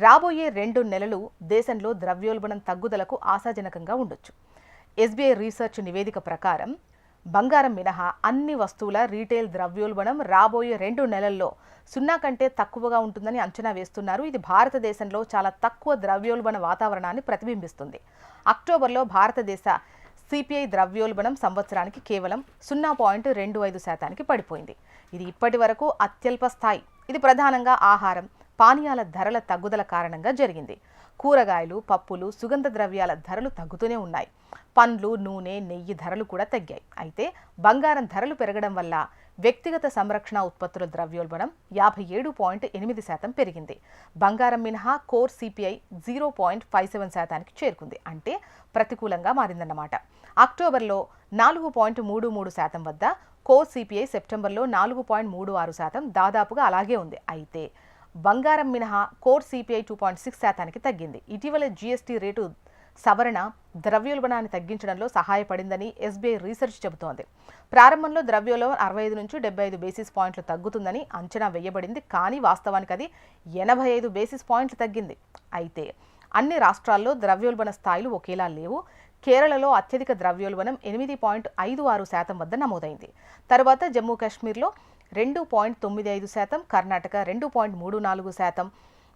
రాబోయే 2 నెలలు దేశంలో ద్రవ్యోల్బణం తగ్గుదలకు ఆశాజనకంగా ఉండొచ్చు. ఎస్బీఐ రీసెర్చ్ నివేదిక ప్రకారం బంగారం మినహా అన్ని వస్తువుల రీటైల్ ద్రవ్యోల్బణం రాబోయే 2 నెలల్లో 0 కంటే తక్కువగా ఉంటుందని అంచనా వేస్తున్నారు. ఇది భారతదేశంలో చాలా తక్కువ ద్రవ్యోల్బణ వాతావరణాన్ని ప్రతిబింబిస్తుంది. అక్టోబర్లో భారతదేశ సిపిఐ ద్రవ్యోల్బణం సంవత్సరానికి కేవలం 0.25% పడిపోయింది. ఇది ఇప్పటి వరకు అత్యల్ప స్థాయి. ఇది ప్రధానంగా ఆహారం, పానీయాల ధరల తగ్గుదల కారణంగా జరిగింది. కూరగాయలు, పప్పులు, సుగంధ ద్రవ్యాల ధరలు తగ్గుతూనే ఉన్నాయి. పండ్లు, నూనె, నెయ్యి ధరలు కూడా తగ్గాయి. అయితే బంగారం ధరలు పెరగడం వల్ల వ్యక్తిగత సంరక్షణ ఉత్పత్తుల ద్రవ్యోల్బణం 57.8% పెరిగింది. బంగారం మినహా కోర్ సిపిఐ 0.57%కి చేరుకుంది. అంటే ప్రతికూలంగా మారిందన్నమాట. అక్టోబర్లో 4.33% వద్ద కోర్ సిపిఐ, సెప్టెంబర్లో 4.36%, దాదాపుగా అలాగే ఉంది. అయితే బంగారం మినహా కోర్ సిపిఐ 2.6%కి తగ్గింది. ఇటీవల జీఎస్టీ రేటు సవరణ ద్రవ్యోల్బణాన్ని తగ్గించడంలో సహాయపడిందని ఎస్బీఐ రీసెర్చ్ చెబుతోంది. ప్రారంభంలో ద్రవ్యోల్బణం 65 నుంచి 75 బేసిస్ పాయింట్లు తగ్గుతుందని అంచనా వేయబడింది. కానీ వాస్తవానికి అది 85 బేసిస్ పాయింట్లు తగ్గింది. అయితే అన్ని రాష్ట్రాల్లో ద్రవ్యోల్బణ స్థాయిలు ఒకేలా లేవు. కేరళలో అత్యధిక ద్రవ్యోల్బణం 8.56% వద్ద నమోదైంది. తర్వాత జమ్మూ కాశ్మీర్లో 2.95%, కర్ణాటక 2.34%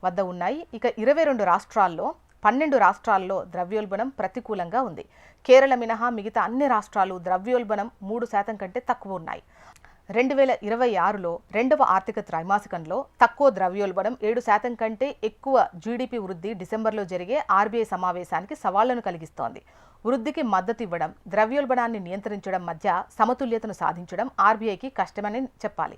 వద్ద ఉన్నాయి. ఇక 22 రాష్ట్రాల్లో 12 రాష్ట్రాల్లో ద్రవ్యోల్బణం ప్రతికూలంగా ఉంది. కేరళ మినహా మిగతా అన్ని రాష్ట్రాలు ద్రవ్యోల్బణం 3% కంటే తక్కువ ఉన్నాయి. 2026లో రెండవ ఆర్థిక త్రైమాసికంలో తక్కువ ద్రవ్యోల్బణం 7% కంటే ఎక్కువ జీడీపీ వృద్ధి డిసెంబర్లో జరిగే ఆర్బీఐ సమావేశానికి సవాళ్లను కలిగిస్తోంది. వృద్ధికి మద్దతు ఇవ్వడం, ద్రవ్యోల్బణాన్ని నియంత్రించడం మధ్య సమతుల్యతను సాధించడం ఆర్బీఐకి కష్టమని చెప్పాలి.